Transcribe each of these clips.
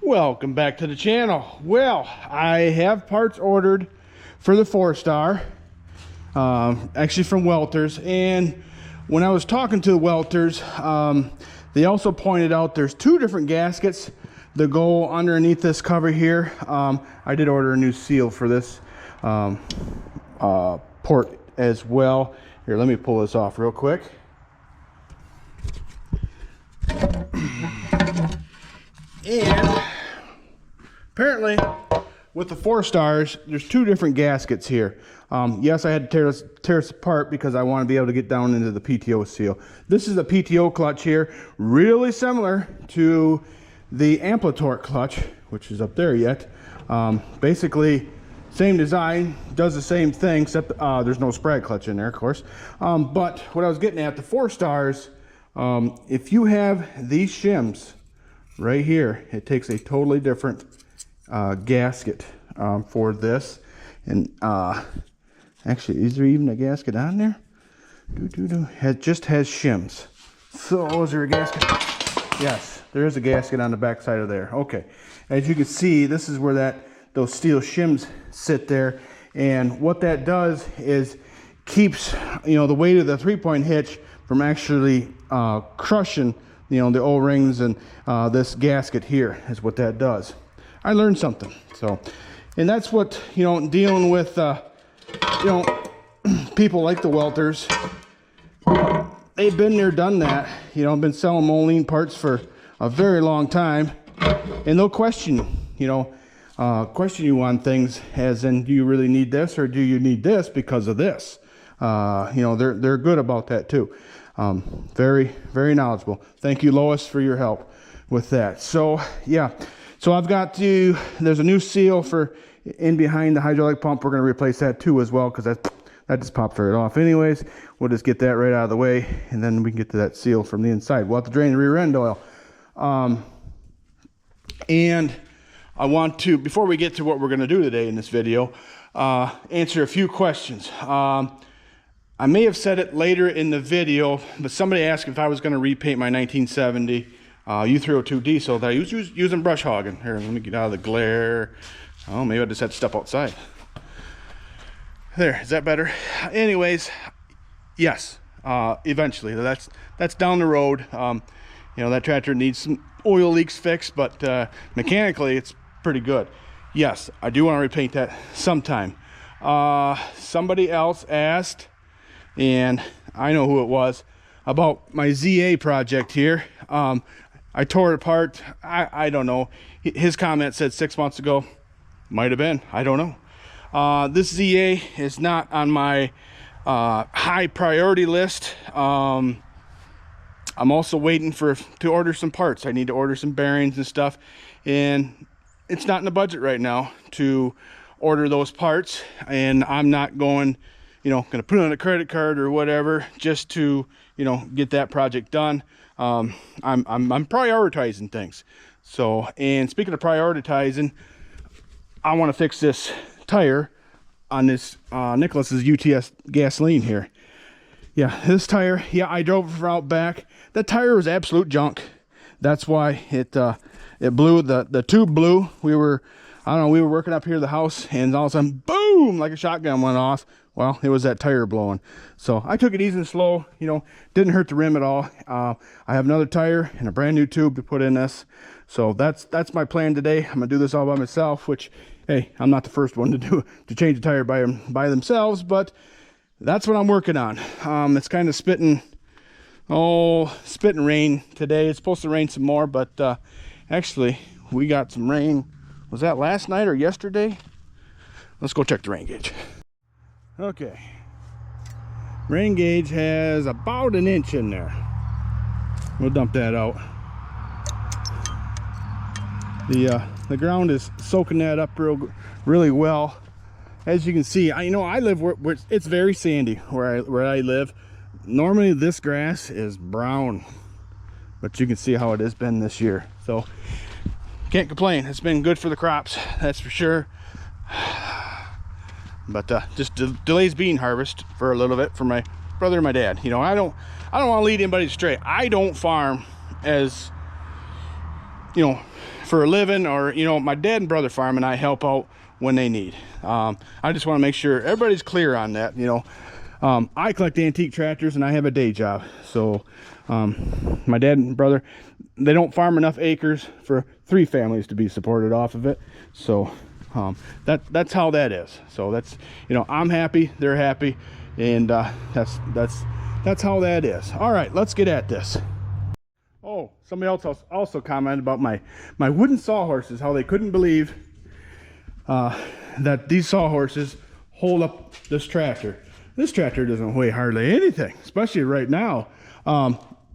Welcome back to the channel. Well, I have parts ordered for the 4-star, actually from Welters, and when I was talking to the Welters, they also pointed out there's two different gaskets that go underneath this cover here. I did order a new seal for this port as well. Here, let me pull this off real quick. And apparently with the 4-stars, there's two different gaskets here. Yes, I had to tear this apart because I want to be able to get down into the PTO seal. This is a PTO clutch here, really similar to the Amplitorque clutch, which is up there yet. Basically, same design, does the same thing, except there's no sprag clutch in there, of course. But what I was getting at, the 4-stars, if you have these shims right here, it takes a totally different gasket for this. And actually, is there even a gasket on there? It just has shims. So is there a gasket? Yes, there is a gasket on the back side of there. Okay, as you can see, this is where those steel shims sit there, and what that does is keeps the weight of the 3-point hitch from actually crushing the O-rings, and this gasket here is what that does. I learned something. So, and that's what dealing with people like the Welters. They've been there, done that. Been selling Moline parts for a very long time, and they'll question you on things, as in, do you really need this, or do you need this because of this? They're good about that too. Very, very knowledgeable. Thank you, Lois, for your help with that. So yeah, so I've got there's a new seal for in behind the hydraulic pump. We're going to replace that too as well, because that just popped right off anyways. We'll just get that right out of the way, and then we can get to that seal from the inside. We'll have to drain the rear end oil. And I want to, before we get to what we're going to do today in this video, answer a few questions. I may have said it later in the video, but somebody asked if I was going to repaint my 1970 U302 diesel that I was using brush hogging. Here, let me get out of the glare. Oh, maybe I just had to step outside. There, is that better? Anyways, yes, eventually. That's down the road. That tractor needs some oil leaks fixed, but mechanically it's pretty good. Yes, I do want to repaint that sometime. Somebody else asked, and I know who it was, about my ZA project here. I tore it apart. I don't know. His comment said 6 months ago. Might have been. I don't know. This ZA is not on my high priority list. I'm also waiting to order some parts. I need to order some bearings and stuff, and it's not in the budget right now to order those parts, and I'm not going to put it on a credit card or whatever just to get that project done. I'm prioritizing things. So, and speaking of prioritizing, I want to fix this tire on this Nicholas's UTS gasoline here. Yeah, this tire, yeah, I drove it from out back. That tire was absolute junk. That's why it blew. The tube blew. We were working up here at the house, and all of a sudden, boom, like a shotgun went off. Well, it was that tire blowing. So I took it easy and slow, didn't hurt the rim at all. I have another tire and a brand new tube to put in this. So that's my plan today. I'm gonna do this all by myself, which, hey, I'm not the first one to change a tire by themselves, but that's what I'm working on. It's kind of spitting rain today. It's supposed to rain some more, but actually we got some rain. Was that last night or yesterday? Let's go check the rain gauge. Okay, rain gauge has about an inch in there. We'll dump that out. The ground is soaking that up really well. As you can see, I live where it's very sandy where I live. Normally this grass is brown, but you can see how it has been this year. So can't complain. It's been good for the crops, that's for sure. But just delays bean harvest for a little bit for my brother and my dad. I don't want to lead anybody astray. I don't farm as you know, for a living, or, you know, my dad and brother farm and I help out when they need. I just want to make sure everybody's clear on that. You know, I collect antique tractors and I have a day job. So my dad and brother, they don't farm enough acres for 3 families to be supported off of it. So that's how that is. So that's, you know, I'm happy, they're happy, and that's how that is. All right, let's get at this. Oh, somebody else also commented about my wooden sawhorses, how they couldn't believe that these sawhorses hold up this tractor. This tractor doesn't weigh hardly anything, especially right now.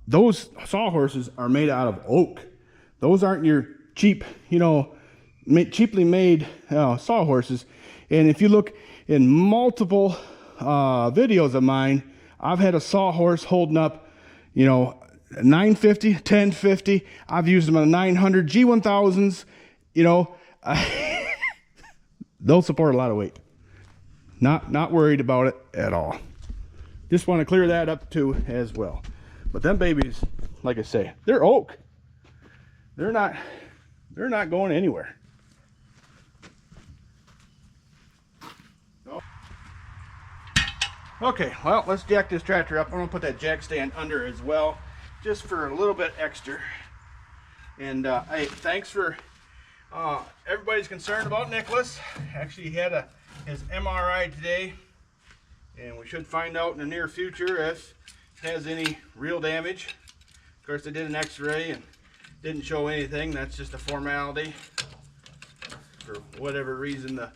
Those sawhorses are made out of oak. Those aren't your cheap, you know, cheaply made sawhorses. And if you look in multiple videos of mine, I've had a sawhorse holding up, you know, 950, 1050. I've used them on 900 G1000s. You know, they'll support a lot of weight. Not worried about it at all. Just want to clear that up too as well. But them babies, like I say, they're oak. They're not going anywhere. Okay, well, let's jack this tractor up. I'm gonna put that jack stand under as well, just for a little bit extra. And hey, thanks for everybody's concerned about Nicholas. Actually, he had his MRI today, and we should find out in the near future if it has any real damage. Of course, they did an x-ray and didn't show anything. That's just a formality. For whatever reason, the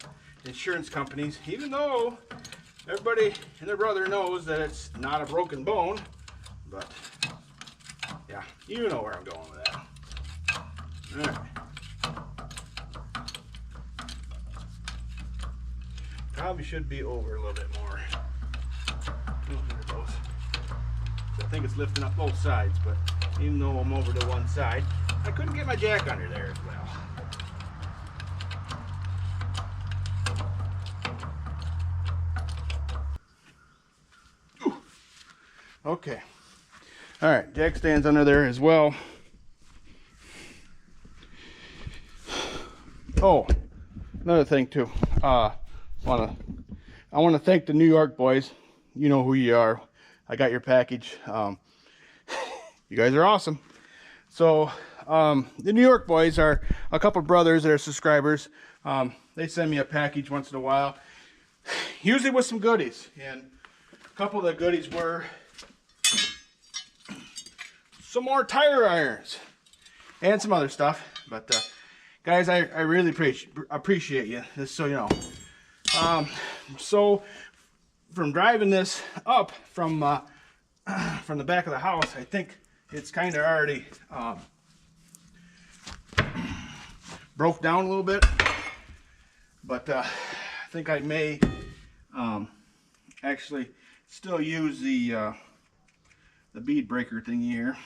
insurance companies, even though everybody and their brother knows that it's not a broken bone, but yeah, you know where I'm going with that. All right. Probably should be over a little bit more. Oh, there it goes. So I think it's lifting up both sides, but even though I'm over to one side, I couldn't get my jack under there as well. Ooh. Okay. All right, jack stands under there as well. Oh, another thing too. I want to thank the New York boys. You know who you are. I got your package. You guys are awesome. So the New York boys are a couple brothers that are subscribers. They send me a package once in a while, usually with some goodies. And a couple of the goodies were some more tire irons and some other stuff. But guys, I really appreciate you. Just so you know. So from driving this up from the back of the house, I think it's kind of already broke down a little bit, but I think I may actually still use the bead breaker thingy here.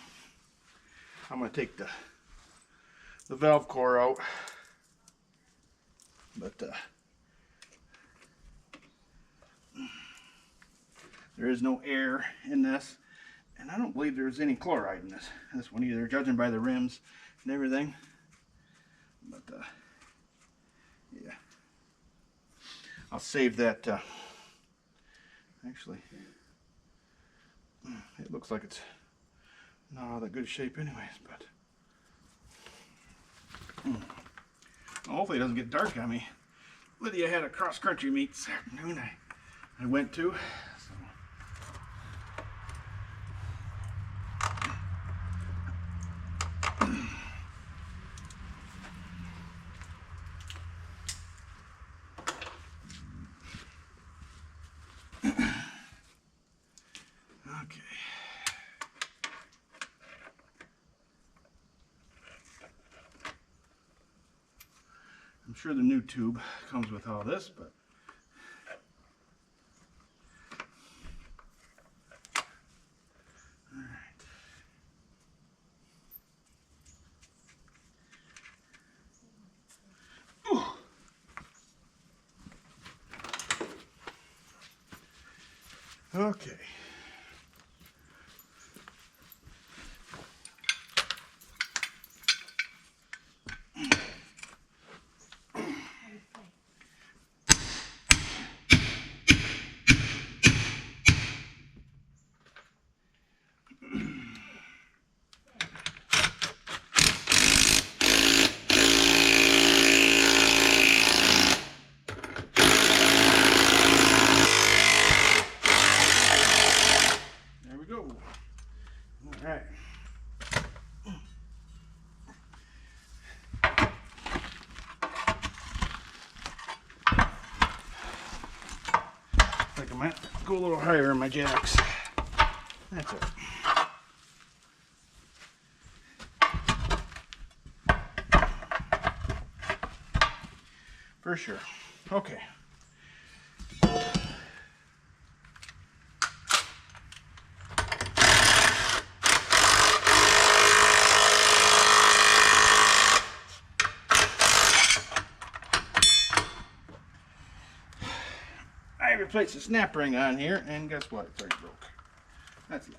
I'm going to take the valve core out, but there is no air in this, and I don't believe there's any chloride in this one either, judging by the rims and everything. But yeah, I'll save that. Actually, it looks like it's not all that good shape anyways, but well, hopefully it doesn't get dark on me. Lydia had a cross-country meet this afternoon I went to. So. Okay. I'm sure the new tube comes with all this, but all right. Ooh. Okay. might go a little higher in my jacks. That's it. For sure. Okay. I replaced the snap ring on here, and guess what? It's already broke. That's lovely.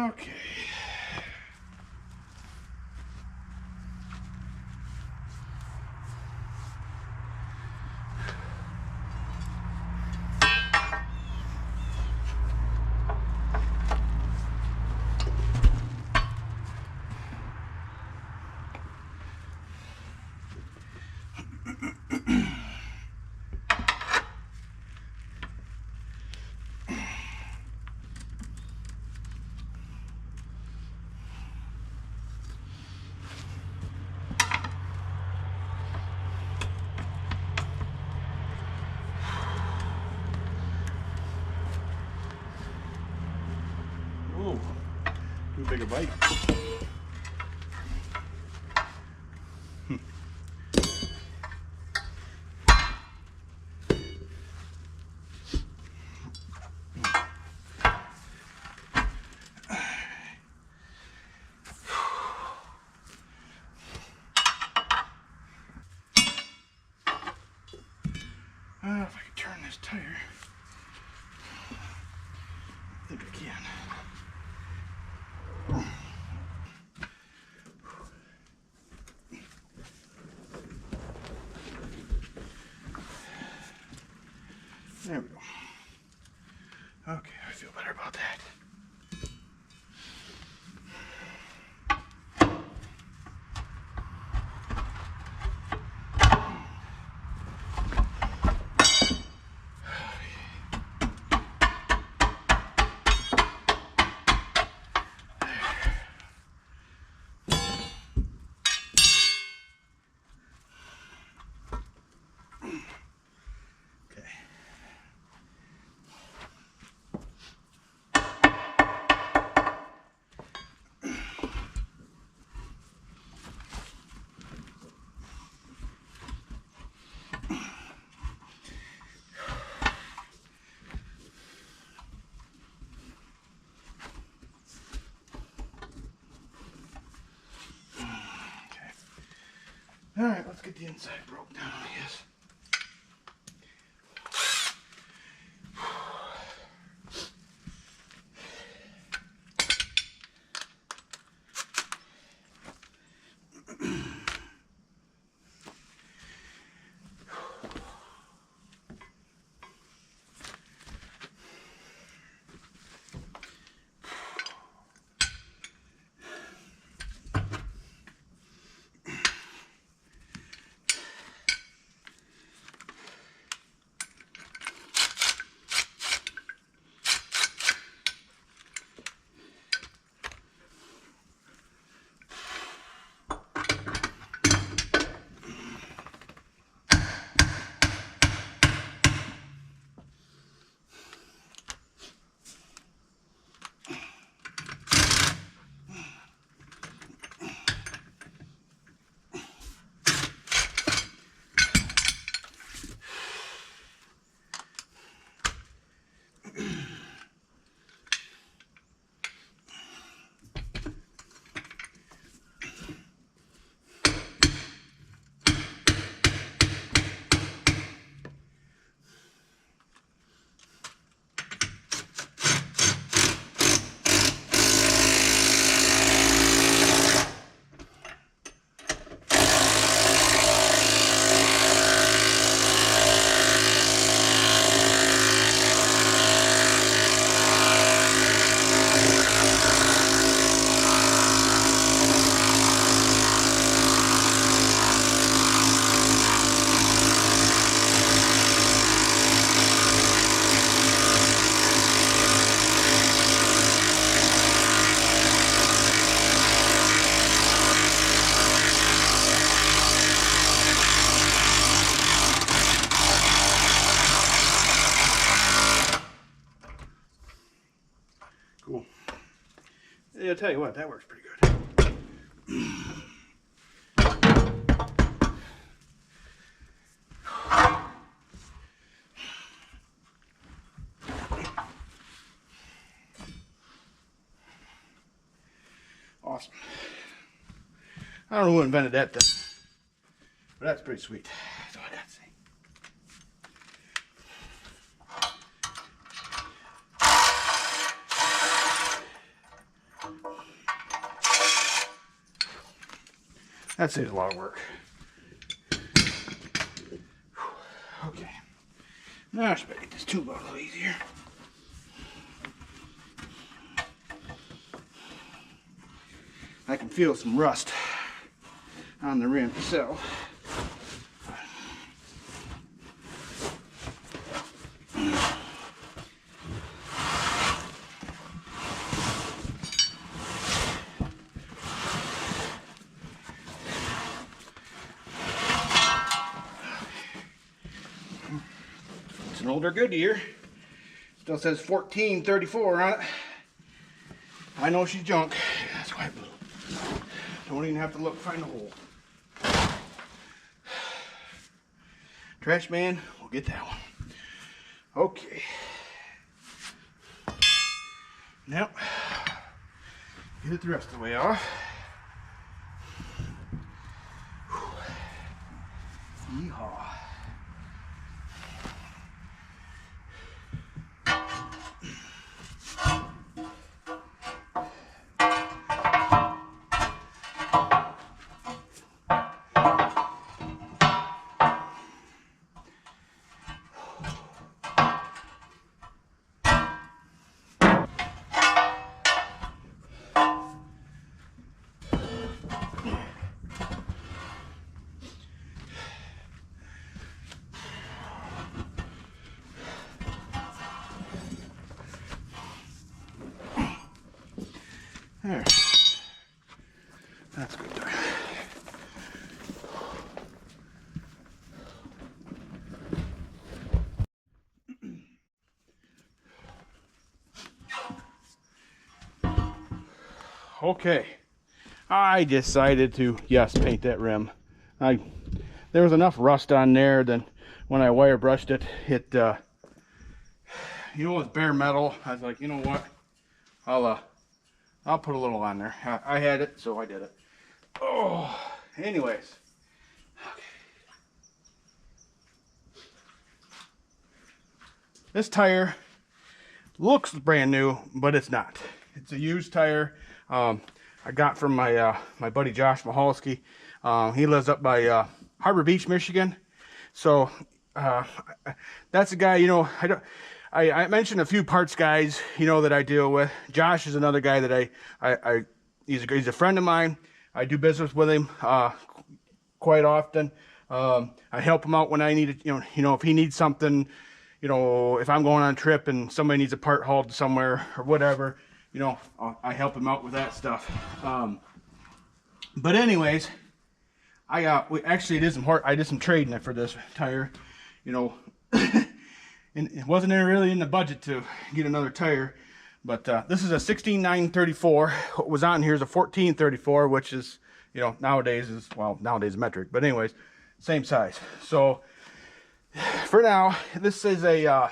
Okay. Ooh, too big a bite. If I could turn this tire, I think I can. There we go. Okay, I feel better about that. All right, let's get the inside broke down, I guess. I'll tell you what, that works pretty good. Awesome. I don't know who invented that thing, but that's pretty sweet. That's all I got to say. That saves a lot of work. Okay. Now I should better get this tube out a little easier. I can feel some rust on the rim itself. It's an older Goodyear. Still says 1434 on it. I know she's junk. That's why I blew. Don't even have to look, find a hole. Trash man, we'll get that one. Okay. Now, get it the rest of the way off. Yeehaw. There. That's good time. Okay. I decided to, yes, paint that rim. There was enough rust on there that when I wire brushed it, it you know, it's bare metal. I was like, you know what? I'll put a little on there. I had it, so I did it. Oh, anyways. Okay. This tire looks brand new, but it's not. It's a used tire. I got from my my buddy Josh Mahalski. He lives up by Harbor Beach, Michigan. So that's a guy, you know, I mentioned a few parts guys, you know, that I deal with. Josh is another guy that he's a friend of mine. I do business with him quite often. I help him out when I need it, you know, if he needs something, you know, if I'm going on a trip and somebody needs a part hauled somewhere or whatever, you know, I help him out with that stuff. But anyways, actually it is important. I did some trading for this tire, you know. And it wasn't really in the budget to get another tire, but this is a 16.934. What was on here is a 14.34, which is, you know, nowadays metric, but anyways, same size. So for now, this is an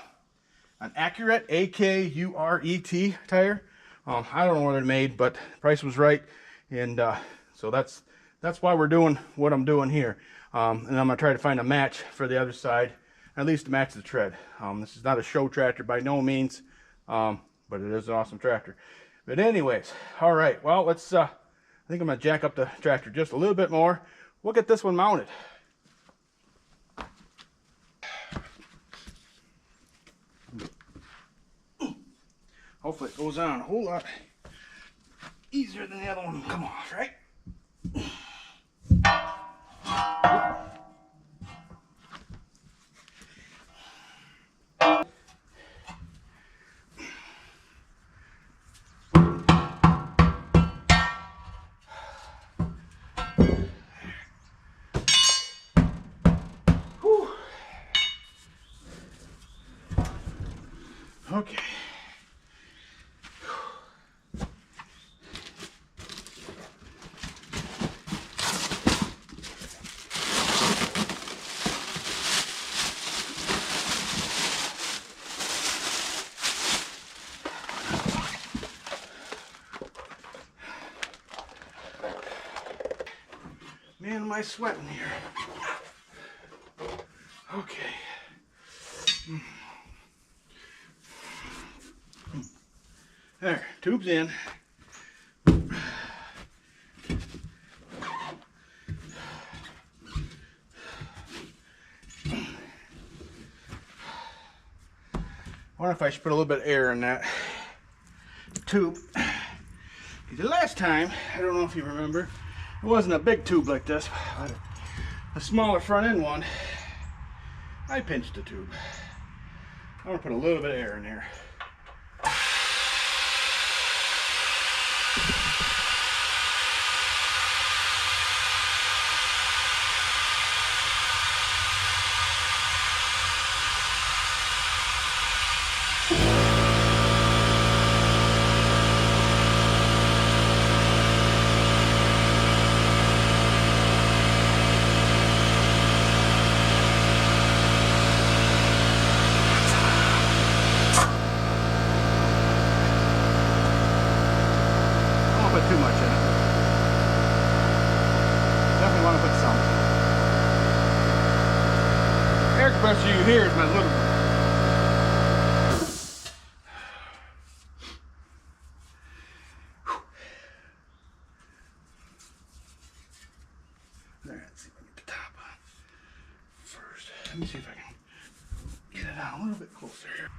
Accurate, A-K-U-R-E-T tire. I don't know where they're made, but the price was right, and so that's why we're doing what I'm doing here. And I'm gonna try to find a match for the other side, at least to match the tread. This is not a show tractor by no means, but it is an awesome tractor. But anyways, all right, well, let's, I think I'm gonna jack up the tractor just a little bit more. We'll get this one mounted. Hopefully it goes on a whole lot easier than the other one will come off, right? Whew. Okay. Man, am I sweating here. Okay. There, tube's in. I wonder if I should put a little bit of air in that tube. The last time, I don't know if you remember, it wasn't a big tube like this, but a smaller front end one. I pinched the tube. I'm gonna put a little bit of air in there. Too much in it. Definitely want to put some. Air compressor you hear is my little one. There, let's see if I can get the top on first. Let me see if I can get it on a little bit closer here.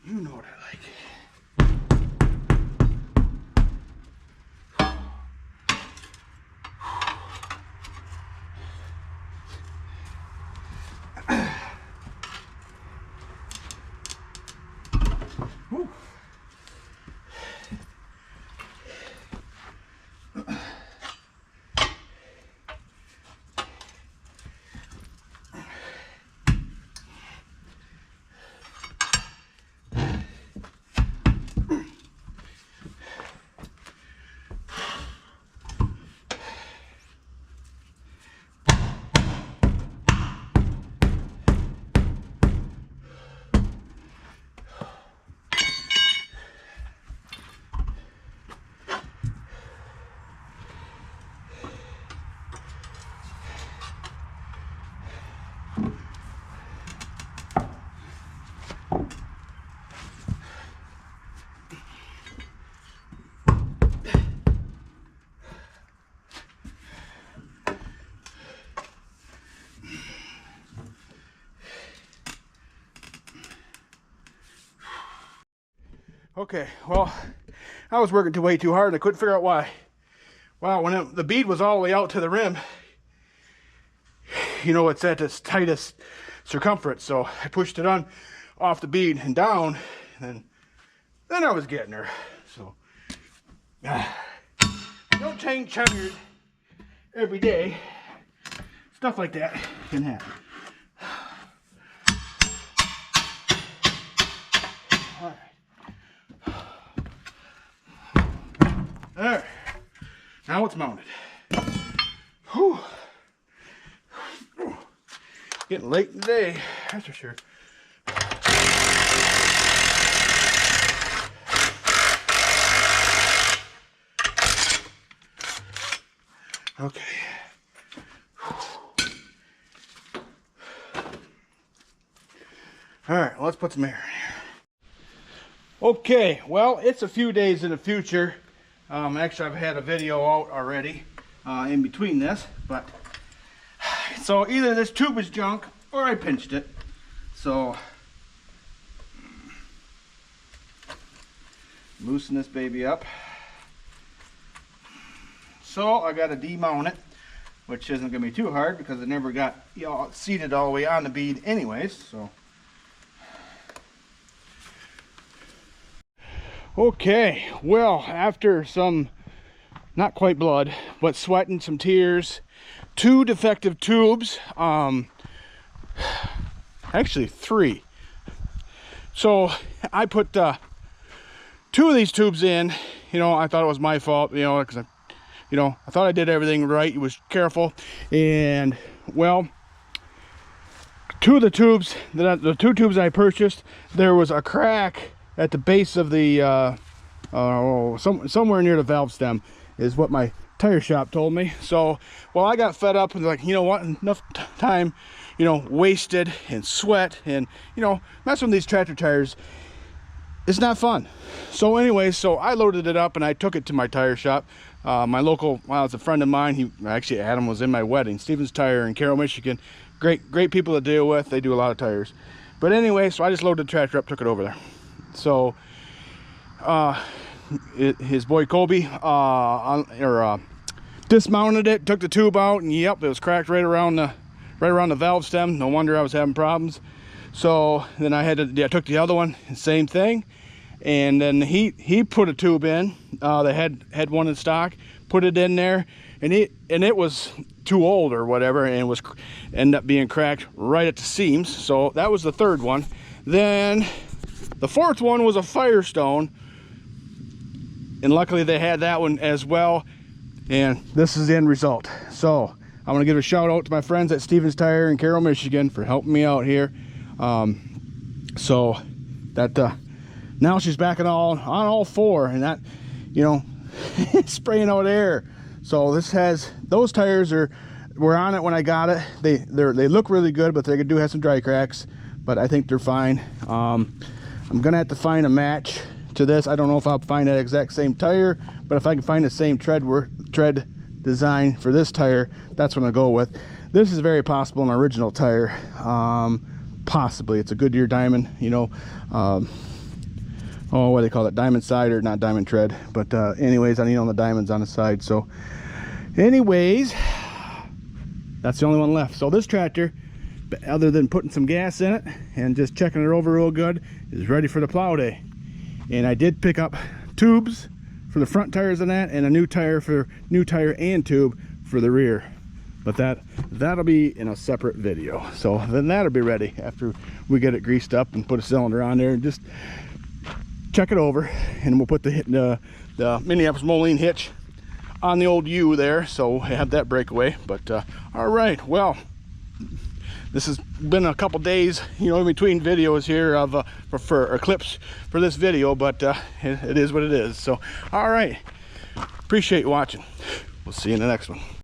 You know what I like. Whew. Okay, well, I was working way too hard and I couldn't figure out why. Wow, when the bead was all the way out to the rim, you know, it's at its tightest circumference, so I pushed it on off the bead and down, and then I was getting her. So don't change tires every day. Stuff like that can happen. All right. There. Now it's mounted. Whew. Getting late in the day, that's for sure. Okay. All right, let's put some air in here. Okay, well, it's a few days in the future. Actually, I've had a video out already in between this, but So either this tube is junk or I pinched it. So loosen this baby up. So I got to demount it, which isn't going to be too hard because it never got seated all the way on the bead anyways. So okay, well, after some not quite blood but sweat and some tears, 2 defective tubes, actually 3. So I put 2 of these tubes in. I thought it was my fault, because I thought I did everything right. Was careful, and well, 2 of the tubes, the 2 tubes I purchased, there was a crack at the base of the somewhere near the valve stem, is what my tire shop told me. So, well, I got fed up and like, you know what, enough time, wasted and sweat, and messing with these tractor tires, it's not fun. So anyway, so I loaded it up and I took it to my tire shop. My local, well, it's a friend of mine. Actually, Adam was in my wedding. Stevens Tire in Carroll, Michigan. Great people to deal with. They do a lot of tires. But anyway, so I just loaded the tractor up, took it over there. So his boy Kobe dismounted it, took the tube out, and yep, it was cracked right around the valve stem. No wonder I was having problems. So then I took the other one, same thing, and then he put a tube in. They had one in stock, put it in there, and it was too old or whatever, and ended up being cracked right at the seams. So that was the 3rd one. Then the 4th one was a Firestone, and luckily they had that one as well. And this is the end result. So I want to give a shout out to my friends at Stevens Tire in Carroll, Michigan for helping me out here. So that now she's back on all 4, and that spraying out air. So this has, those tires were on it when I got it. They look really good, but they do have some dry cracks, but I think they're fine. I'm gonna have to find a match to this. I don't know if I'll find that exact same tire, but if I can find the same tread design for this tire, that's what I'll go with. This is very possible an original tire. Possibly it's a Goodyear diamond, what do they call it, diamond side, or not diamond tread, but anyways, I need on the diamonds on the side. So anyways, that's the only one left. So this tractor, other than putting some gas in it and just checking it over real good, is ready for the plow day. And I did pick up tubes for the front tires on that, and a new tire and tube for the rear. But that'll be in a separate video. So then that'll be ready after we get it greased up and put a cylinder on there and just check it over, and we'll put the Minneapolis Moline hitch on the old U there, so we'll have that breakaway. But all right, well, this has been a couple days, in between videos here of for clips for this video, but it is what it is. So all right, appreciate you watching. We'll see you in the next one.